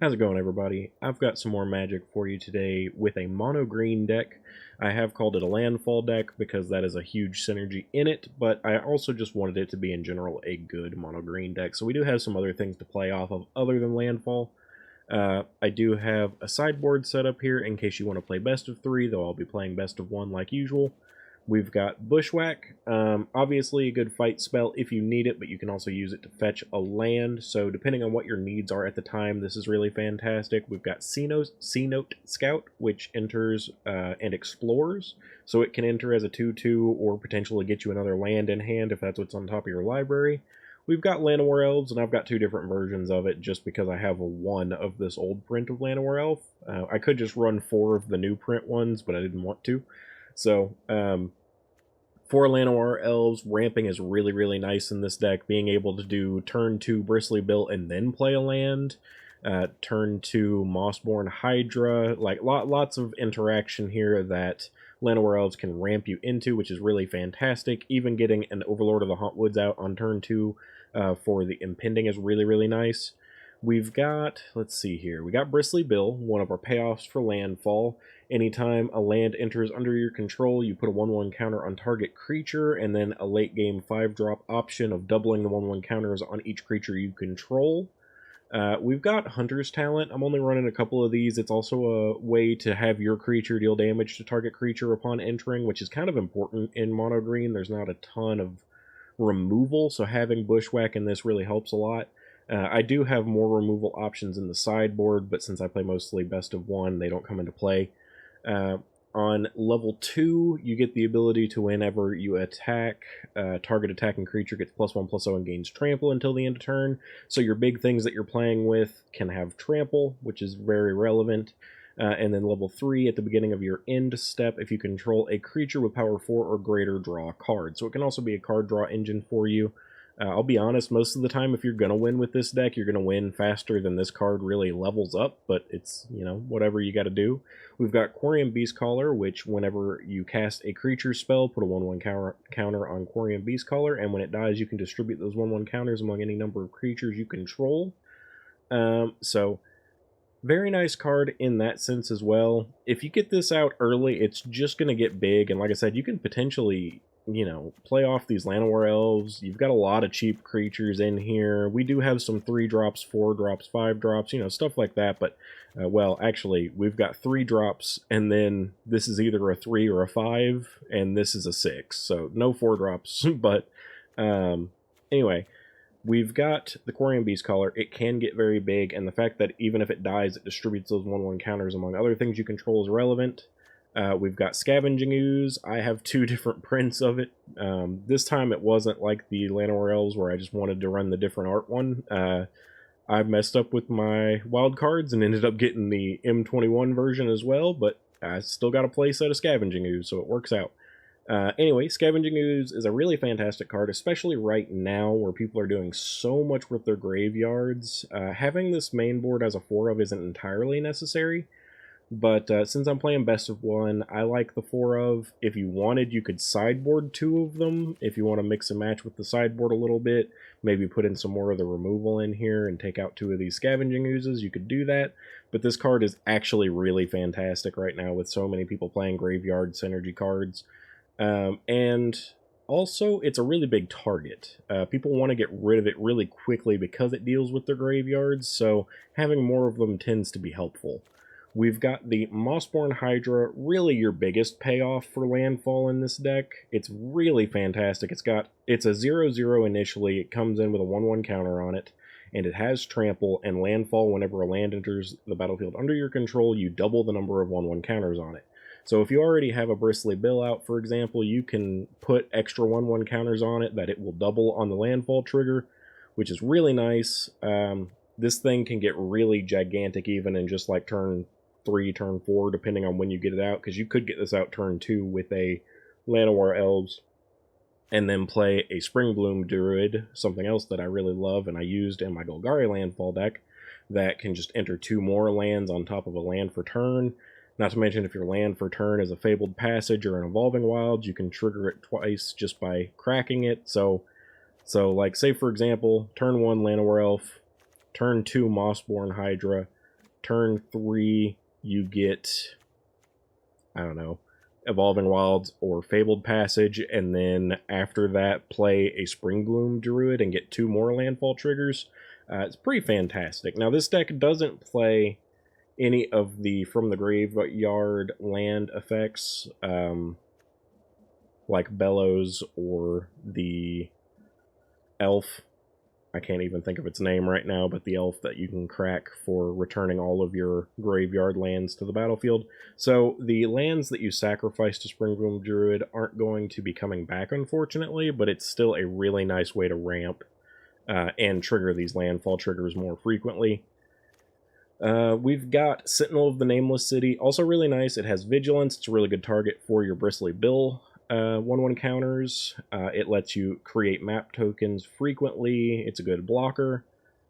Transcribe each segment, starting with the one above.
How's it going, everybody? I've got some more Magic for you today with a mono-green deck. I have called it a Landfall deck because that is a huge synergy in it, but I also just wanted it to be in general a good mono-green deck. So we do have some other things to play off of other than Landfall. I do have a sideboard set up here in case you want to play best of 3, though I'll be playing best of 1 like usual. We've got Bushwhack, obviously a good fight spell if you need it, but you can also use it to fetch a land, so depending on what your needs are at the time, this is really fantastic. We've got C-Note Scout, which enters and explores, so it can enter as a 2/2 or potentially get you another land in hand if that's what's on top of your library. We've got Llanowar Elves, and I've got 2 different versions of it just because I have a 1 of this old print of Llanowar Elf. I could just run 4 of the new print ones, but I didn't want to. So, for Llanowar Elves, ramping is really, really nice in this deck. Being able to do turn 2 Bristly Bill and then play a land, turn 2 Mossborn Hydra, like lots of interaction here that Llanowar Elves can ramp you into, which is really fantastic. Even getting an Overlord of the Hauntwoods out on turn 2 for the Impending is really, really nice. We've got, let's see here, we got Bristly Bill, one of our payoffs for Landfall. Anytime a land enters under your control, you put a 1/1 counter on target creature, and then a late game 5-drop option of doubling the 1/1 counters on each creature you control. We've got Hunter's Talent. I'm only running a couple of these. It's also a way to have your creature deal damage to target creature upon entering, which is kind of important in mono green. There's not a ton of removal, so having Bushwhack in this really helps a lot. I do have more removal options in the sideboard, but since I play mostly best of 1, they don't come into play. On level 2, you get the ability to, whenever you attack, target attacking creature gets +1/+0 and gains trample until the end of turn. So your big things that you're playing with can have trample, which is very relevant. And then level 3, at the beginning of your end step, if you control a creature with power 4 or greater, draw a card. So it can also be a card draw engine for you. I'll be honest, most of the time, if you're going to win with this deck, you're going to win faster than this card really levels up, but it's, whatever you got to do. We've got Quarian Beastcaller, which whenever you cast a creature spell, put a 1/1 counter on Quarian Beastcaller, and when it dies, you can distribute those 1/1 counters among any number of creatures you control. So, very nice card in that sense as well. If you get this out early, it's just going to get big, and like I said, you can potentially play off these Llanowar Elves. You've got a lot of cheap creatures in here. We do have some 3-drops, 4-drops, 5-drops, stuff like that, but, well, actually, we've got 3-drops, and then this is either a 3 or a 5, and this is a 6, so no 4-drops, but, anyway, we've got the Quarian Beastcaller. It can get very big, and the fact that even if it dies, it distributes those 1/1 counters among other things you control is relevant. We've got Scavenging Ooze. I have 2 different prints of it. This time it wasn't like the Llanowar Elves where I just wanted to run the different art one. I messed up with my wild cards and ended up getting the M21 version as well, but I still got a playset of Scavenging Ooze, so it works out. Anyway, Scavenging Ooze is a really fantastic card, especially right now where people are doing so much with their graveyards. Having this main board as a 4 of isn't entirely necessary, but since I'm playing best of 1, I like the 4 of. If you wanted, you could sideboard 2 of them. If you want to mix and match with the sideboard a little bit, maybe put in some more of the removal in here and take out 2 of these Scavenging Oozes, you could do that. But this card is actually really fantastic right now with so many people playing graveyard synergy cards. And also, it's a really big target. People want to get rid of it really quickly because it deals with their graveyards, so having more of them tends to be helpful. We've got the Mossborn Hydra, really your biggest payoff for Landfall in this deck. It's really fantastic. It's a 0/0 initially. It comes in with a 1/1 counter on it, and it has Trample, and Landfall, whenever a land enters the battlefield under your control, you double the number of 1/1 counters on it. So if you already have a Bristly Bill out, for example, you can put extra 1/1 counters on it that it will double on the Landfall trigger, which is really nice. This thing can get really gigantic even in just like turn 3, turn 4, depending on when you get it out, because you could get this out turn 2 with a Llanowar Elves, and then play a Springbloom Druid, something else that I really love and I used in my Golgari Landfall deck, that can just enter 2 more lands on top of a land for turn. Not to mention, if your land for turn is a Fabled Passage or an Evolving Wilds, you can trigger it twice just by cracking it. So like, say for example, turn 1 Llanowar Elf, turn 2 Mossborn Hydra, turn 3, you get, I don't know, Evolving Wilds or Fabled Passage, and then after that play a Springbloom Druid and get 2 more landfall triggers. It's pretty fantastic. Now this deck doesn't play any of the From the Graveyard land effects, like Bellows or the elf. I can't even think of its name right now, but the elf that you can crack for returning all of your graveyard lands to the battlefield. So the lands that you sacrifice to Springbloom Druid aren't going to be coming back, unfortunately, but it's still a really nice way to ramp and trigger these landfall triggers more frequently. We've got Sentinel of the Nameless City, also really nice. It has Vigilance. It's a really good target for your Bristly Bill 1/1 counters. It lets you create map tokens frequently. It's a good blocker,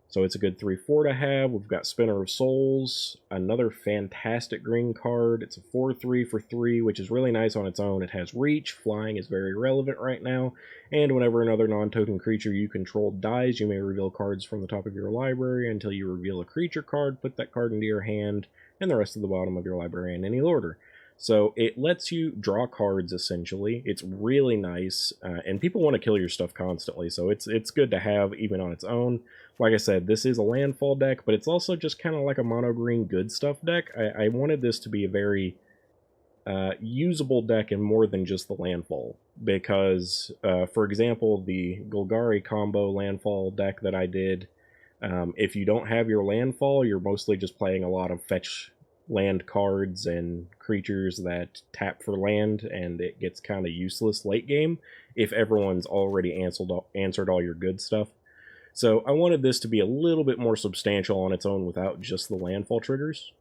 so it's a good 3/4 to have. We've got Spinner of Souls, another fantastic green card. It's a 4/3 for 3, which is really nice on its own. It has reach. Flying is very relevant right now, and whenever another non-token creature you control dies, you may reveal cards from the top of your library until you reveal a creature card. Put that card into your hand and the rest of the bottom of your library in any order. So it lets you draw cards, essentially. It's really nice, and people want to kill your stuff constantly, so it's good to have even on its own. Like I said, this is a landfall deck, but it's also just kind of like a mono-green good stuff deck. I wanted this to be a very usable deck and more than just the landfall, because, for example, the Golgari combo landfall deck that I did, if you don't have your landfall, you're mostly just playing a lot of fetch land cards and creatures that tap for land, and it gets kind of useless late game if everyone's already answered all your good stuff. So I wanted this to be a little bit more substantial on its own without just the landfall triggers.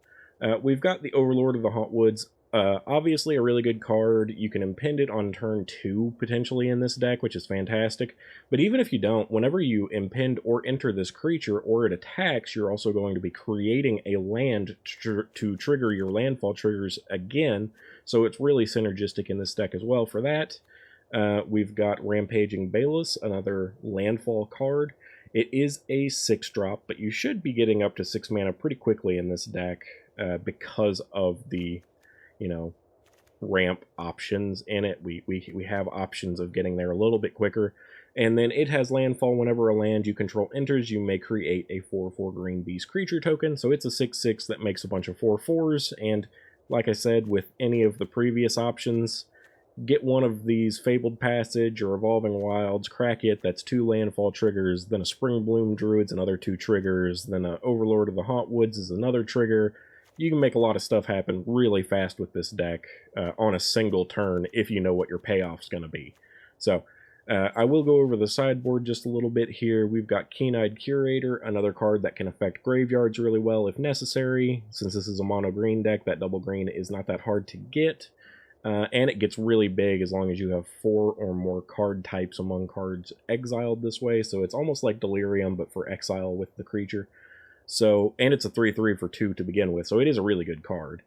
We've got the Overlord of the Hauntwoods. Obviously a really good card. You can impend it on turn 2 potentially in this deck, which is fantastic. But even if you don't, whenever you impend or enter this creature or it attacks, you're also going to be creating a land to trigger your landfall triggers again. So it's really synergistic in this deck as well for that. We've got Rampaging Balus, another landfall card. It is a 6-drop, but you should be getting up to 6 mana pretty quickly in this deck because of the ramp options in it. We have options of getting there a little bit quicker. And then it has landfall. Whenever a land you control enters, you may create a 4/4 green beast creature token. So it's a 6/6 that makes a bunch of 4/4s. And like I said, with any of the previous options, get one of these Fabled Passage or Evolving Wilds, crack it, that's 2 landfall triggers, then a Springbloom Druid's another 2 triggers, then a Overlord of the Hauntwoods is another trigger. You can make a lot of stuff happen really fast with this deck on a single turn if you know what your payoff's going to be. So I will go over the sideboard just a little bit here. We've got Keen-Eyed Curator, another card that can affect graveyards really well if necessary. Since this is a mono-green deck, that double green is not that hard to get. And it gets really big as long as you have 4 or more card types among cards exiled this way. So it's almost like Delirium, but for exile with the creature. So, and it's a 3/3 for 2 to begin with, so it is a really good card.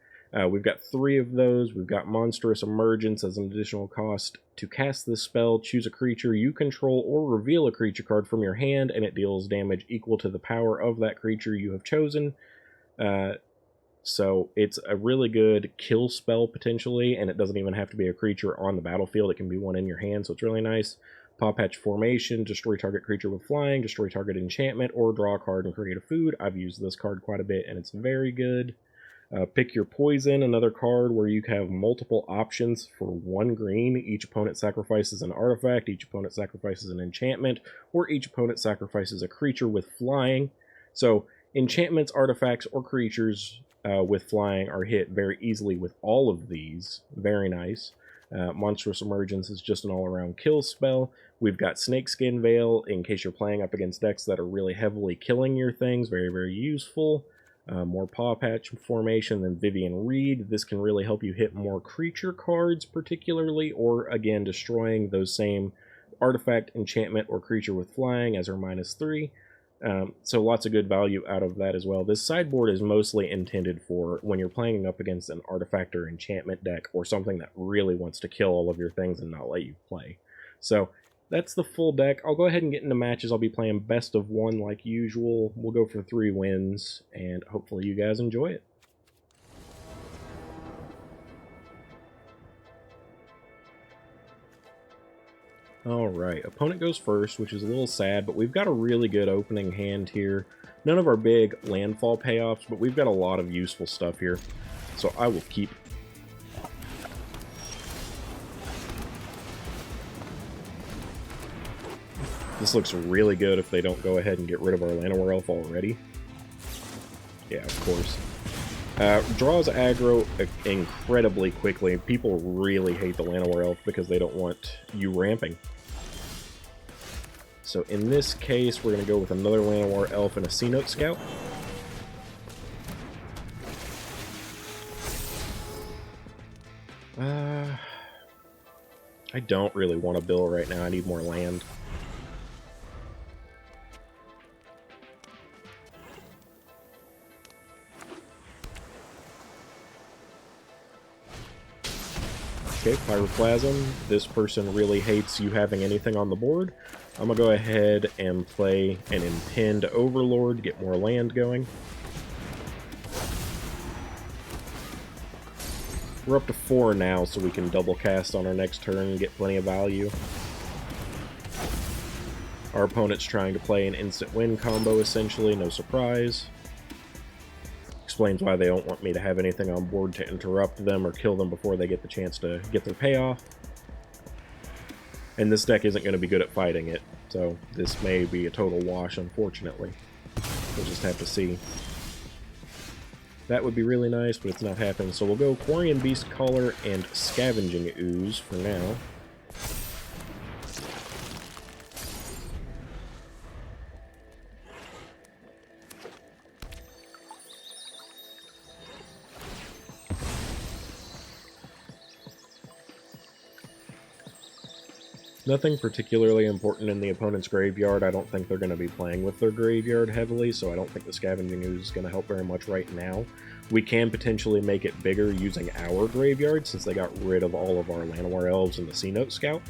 We've got 3 of those. We've got Monstrous Emergence as an additional cost. To cast this spell, choose a creature you control or reveal a creature card from your hand, and it deals damage equal to the power of that creature you have chosen. So it's a really good kill spell potentially, and it doesn't even have to be a creature on the battlefield. It can be one in your hand, so it's really nice. Paw Patch Formation, destroy target creature with flying, destroy target enchantment, or draw a card and create a food. I've used this card quite a bit, and it's very good. Pick Your Poison, another card where you have multiple options for 1 green. Each opponent sacrifices an artifact, each opponent sacrifices an enchantment, or each opponent sacrifices a creature with flying. So enchantments, artifacts, or creatures with flying are hit very easily with all of these. Very nice. Monstrous Emergence is just an all-around kill spell. We've got Snakeskin Veil in case you're playing up against decks that are really heavily killing your things. Very, very useful. More Paw Patch Formation than Vivian Reed. This can really help you hit more creature cards particularly, or again destroying those same artifact, enchantment, or creature with flying as our -3. So lots of good value out of that as well. This sideboard is mostly intended for when you're playing up against an artifact or enchantment deck or something that really wants to kill all of your things and not let you play. So that's the full deck. I'll go ahead and get into matches. I'll be playing best of one like usual. We'll go for 3 wins, and hopefully you guys enjoy it. Alright, opponent goes first, which is a little sad, but we've got a really good opening hand here. None of our big landfall payoffs, but we've got a lot of useful stuff here. So I will keep. This looks really good if they don't go ahead and get rid of our Llanowar Elf already. Yeah, of course. Draws aggro incredibly quickly. People really hate the Llanowar Elf because they don't want you ramping. So in this case, we're going to go with another Llanowar Elf and a C-Note Scout. I don't really want a bill right now. I need more land. Okay, Pyroclasm. This person really hates you having anything on the board. I'm going to go ahead and play an Impend Overlord, get more land going. We're up to 4 now, so we can double cast on our next turn and get plenty of value. Our opponent's trying to play an instant win combo, essentially, no surprise. Explains why they don't want me to have anything on board to interrupt them or kill them before they get the chance to get their payoff. And this deck isn't going to be good at fighting it, so this may be a total wash, unfortunately. We'll just have to see. That would be really nice, but it's not happening, so we'll go Quarian Beast Caller and Scavenging Ooze for now. Nothing particularly important in the opponent's graveyard. I don't think they're going to be playing with their graveyard heavily, so I don't think the Scavenging Ooze is going to help very much right now. We can potentially make it bigger using our graveyard, since they got rid of all of our Llanowar Elves and the C-Note Scout.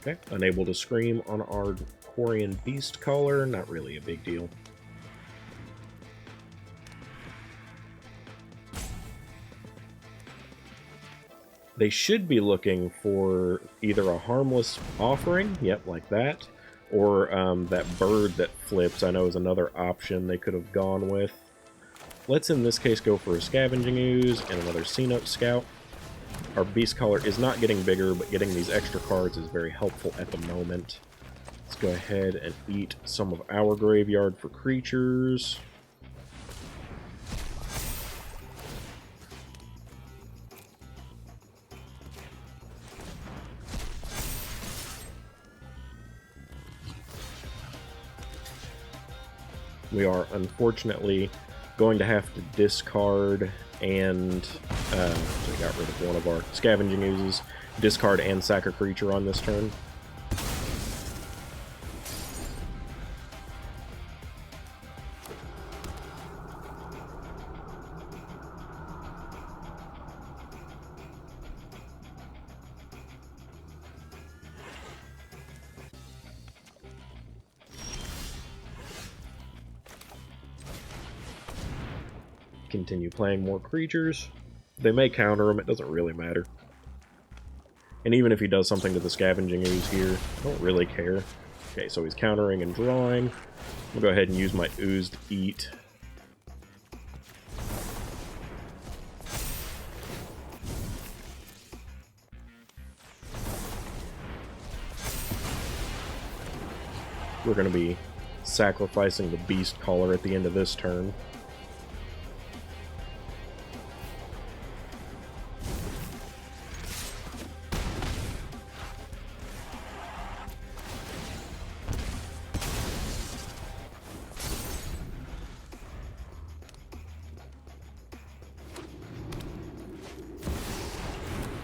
Okay, unable to scream on our Quarian Beast Caller, not really a big deal. They should be looking for either a harmless offering, yep, like that, or that bird that flips, I know is another option they could have gone with. Let's in this case go for a Scavenging Ooze and another C-Note Scout. Our Beast Caller is not getting bigger, but getting these extra cards is very helpful at the moment. Let's go ahead and eat some of our graveyard for creatures. We are unfortunately going to have to discard and we got rid of one of our Scavenging Oozes. Discard and sack a creature on this turn. Continue playing more creatures. They may counter him, it doesn't really matter. And even if he does something to the Scavenging Ooze here, I don't really care. Okay, so he's countering and drawing. I'll go ahead and use my Ooze to eat. We're going to be sacrificing the Beast Caller at the end of this turn.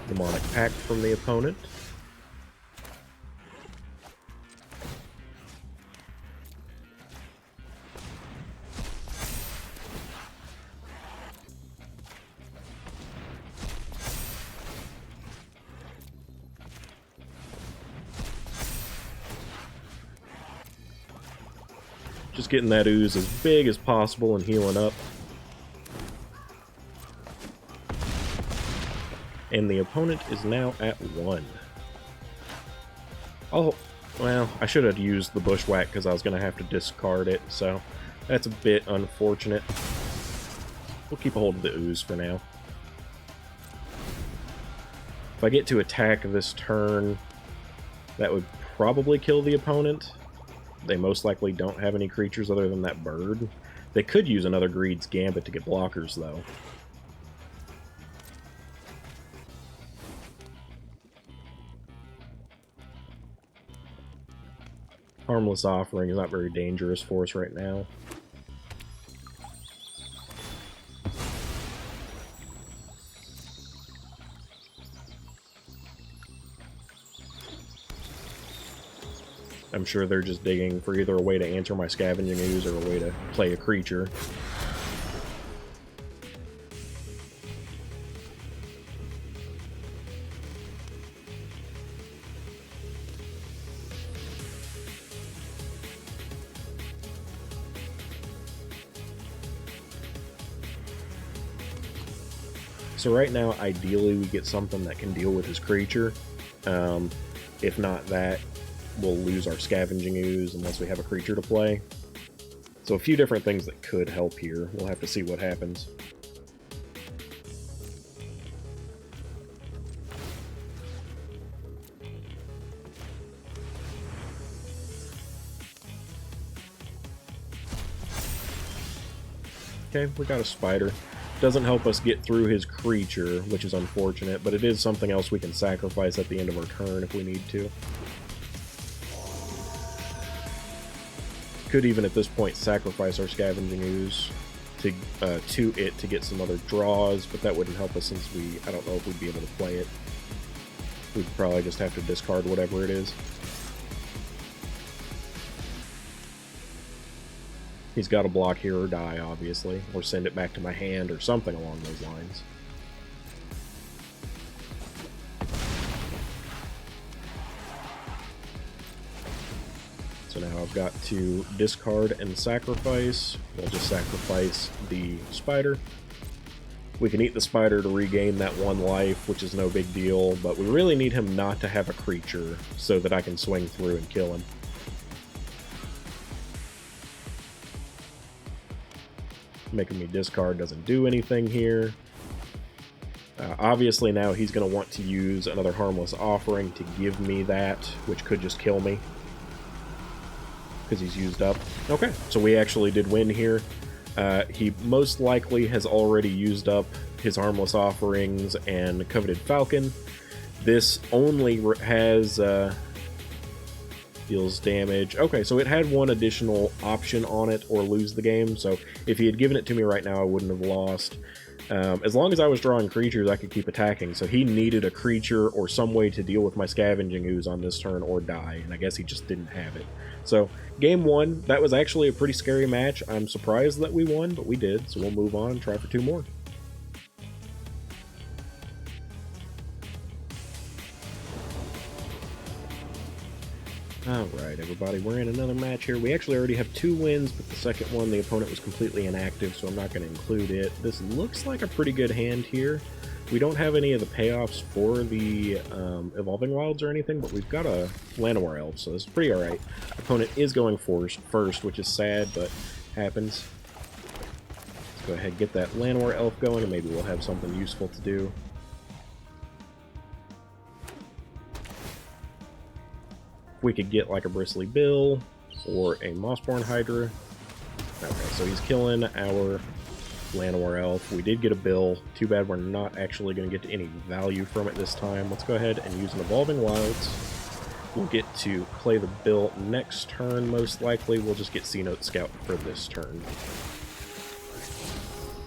Demonic Pact from the opponent. Just getting that ooze as big as possible and healing up. And the opponent is now at 1. Oh, well, I should have used the bushwhack because I was going to have to discard it, so that's a bit unfortunate. We'll keep a hold of the ooze for now. If I get to attack this turn, that would probably kill the opponent. They most likely don't have any creatures other than that bird. They could use another Greed's Gambit to get blockers, though. Harmless Offering is not very dangerous for us right now. I'm sure they're just digging for either a way to answer my Scavenging Ooze or a way to play a creature. So right now, ideally, we get something that can deal with his creature. If not that, we'll lose our Scavenging Ooze unless we have a creature to play. So a few different things that could help here. We'll have to see what happens. Okay, we got a spider. Doesn't help us get through his creature, which is unfortunate, but it is something else we can sacrifice at the end of our turn if we need to. Could even at this point sacrifice our Scavenging Ooze to it to get some other draws, but that wouldn't help us since I don't know if we'd be able to play it. We'd probably just have to discard whatever it is. He's got to block here or die, obviously, or send it back to my hand or something along those lines. So now I've got to discard and sacrifice. We'll just sacrifice the spider. We can eat the spider to regain that 1 life, which is no big deal, but we really need him not to have a creature so that I can swing through and kill him. Making me discard doesn't do anything here. Obviously now he's going to want to use another Harmless Offering to give me that, which could just kill me. Because he's used up. Okay, so we actually did win here. He most likely has already used up his Harmless Offerings and Coveted Falcon. This only has... deals damage. Okay, so it had one additional option on it, or lose the game, so if he had given it to me right now, I wouldn't have lost. As long as I was drawing creatures, I could keep attacking, so he needed a creature or some way to deal with my Scavenging Ooze on this turn or die, and I guess he just didn't have it. So, game 1, that was actually a pretty scary match. I'm surprised that we won, but we did, so we'll move on and try for 2 more. Alright, everybody, we're in another match here. We actually already have 2 wins, but the second one, the opponent was completely inactive, so I'm not going to include it. This looks like a pretty good hand here. We don't have any of the payoffs for the Evolving Wilds or anything, but we've got a Landfall Elf, so this is pretty alright. Opponent is going first, which is sad, but happens. Let's go ahead and get that Landfall Elf going, and maybe we'll have something useful to do. We could get like a Bristly Bill or a Mossborn Hydra. Okay, so he's killing our Landfall Elf. We did get a Bill. Too bad we're not actually going to get any value from it this time. Let's go ahead and use an Evolving Wilds. We'll get to play the Bill next turn, most likely. We'll just get C-Note Scout for this turn.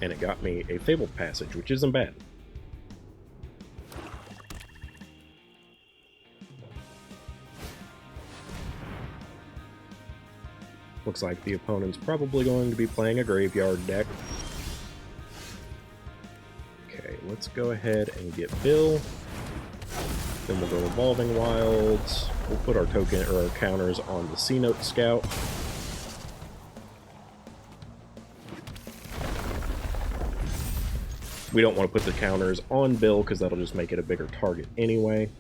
And it got me a Fabled Passage, which isn't bad. Looks like the opponent's probably going to be playing a graveyard deck. Okay, let's go ahead and get Bill. Then we'll go Evolving Wilds. We'll put our token or our counters on the C-Note Scout. We don't want to put the counters on Bill because that'll just make it a bigger target anyway.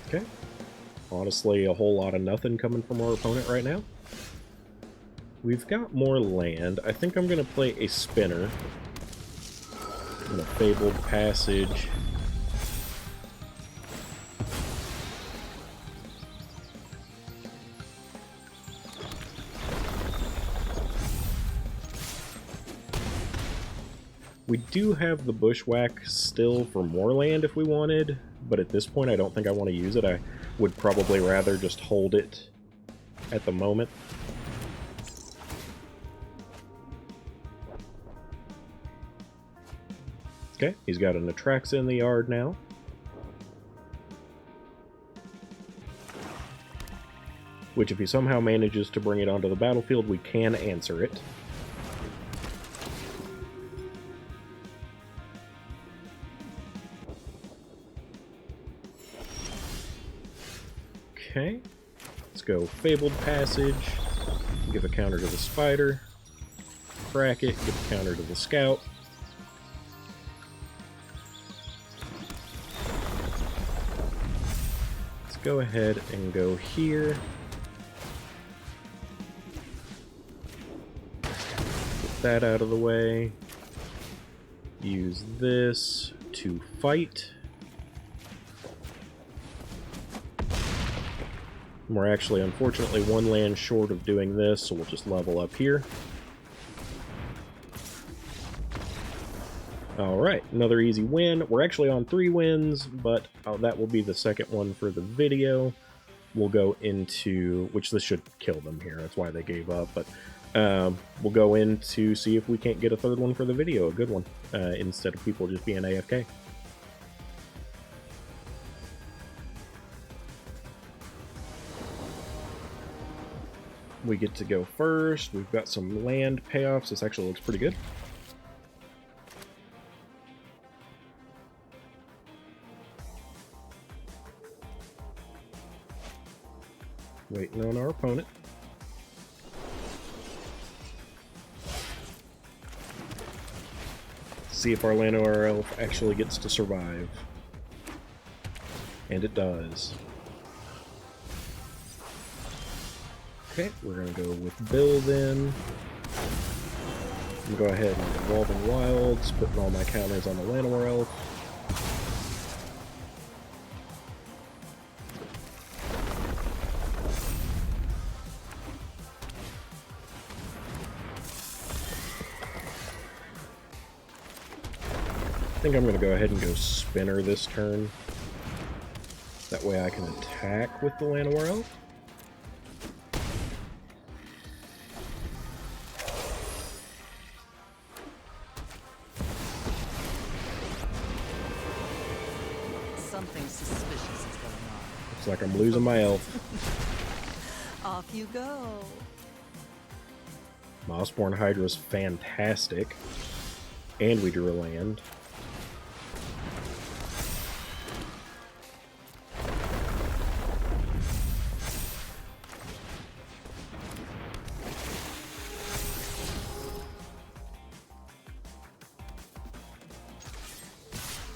Okay. Honestly, a whole lot of nothing coming from our opponent right now. We've got more land. I think I'm going to play a spinner. And a Fabled Passage. We do have the Bushwhack still for more land if we wanted, but at this point I don't think I want to use it. I would probably rather just hold it at the moment. Okay, he's got an Atraxa in the yard now. Which, if he somehow manages to bring it onto the battlefield, we can answer it. Okay, let's go Fabled Passage, give a counter to the Spider, crack it, give a counter to the Scout. Let's go ahead and go here. Get that out of the way. Use this to fight. We're actually, unfortunately, one land short of doing this, so we'll just level up here. Alright, another easy win. We're actually on 3 wins, but that will be the second one for the video. We'll go into, which this should kill them here, that's why they gave up, but we'll go in to see if we can't get a third one for the video, a good one, instead of people just being AFK. We get to go first. We've got some land payoffs. This actually looks pretty good. Waiting on our opponent. See if our Landor Elf actually gets to survive. And it does. Okay, we're going to go with Bill then. I'm go ahead and Evolving Wilds, putting all my counters on the Landor Elf. I think I'm going to go ahead and go Spinner this turn. That way I can attack with the Landor Elf. Something suspicious is going on. Looks like I'm losing my elf. Off you go. Mossborn Hydra's fantastic. And we drew a land.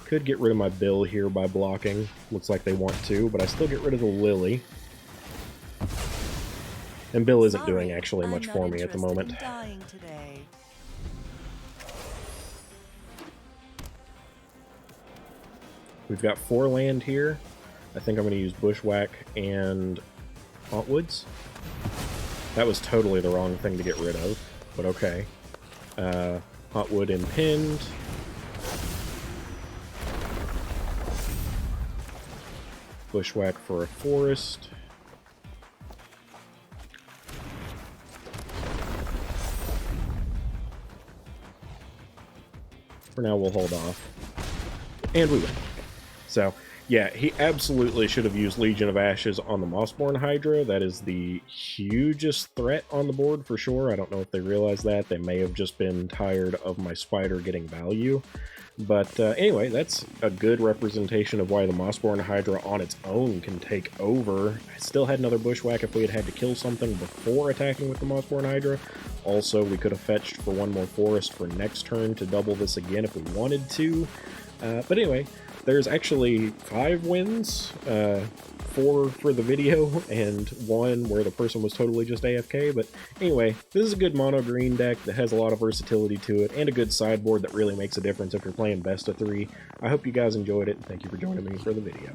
Could get rid of my Bill here by blocking. Looks like they want to, but I still get rid of the Lily. And Bill isn't doing actually much for me at the moment. We've got 4 land here. I think I'm going to use Bushwhack and Hauntwoods. That was totally the wrong thing to get rid of, but okay. Hauntwood Impinned. Bushwhack for a forest. For now, we'll hold off. And we win. So, yeah, he absolutely should have used Legion of Ashes on the Mossborn Hydra. That is the hugest threat on the board for sure. I don't know if they realize that. They may have just been tired of my Spider getting value. But anyway, that's a good representation of why the Mossborn Hydra on its own can take over. I still had another Bushwhack if we had had to kill something before attacking with the Mossborn Hydra. Also, we could have fetched for one more forest for next turn to double this again if we wanted to. But anyway, there's actually 5 wins, 4 for the video, and 1 where the person was totally just AFK. But anyway, this is a good mono green deck that has a lot of versatility to it, and a good sideboard that really makes a difference if you're playing best of 3. I hope you guys enjoyed it, and thank you for joining me for the video.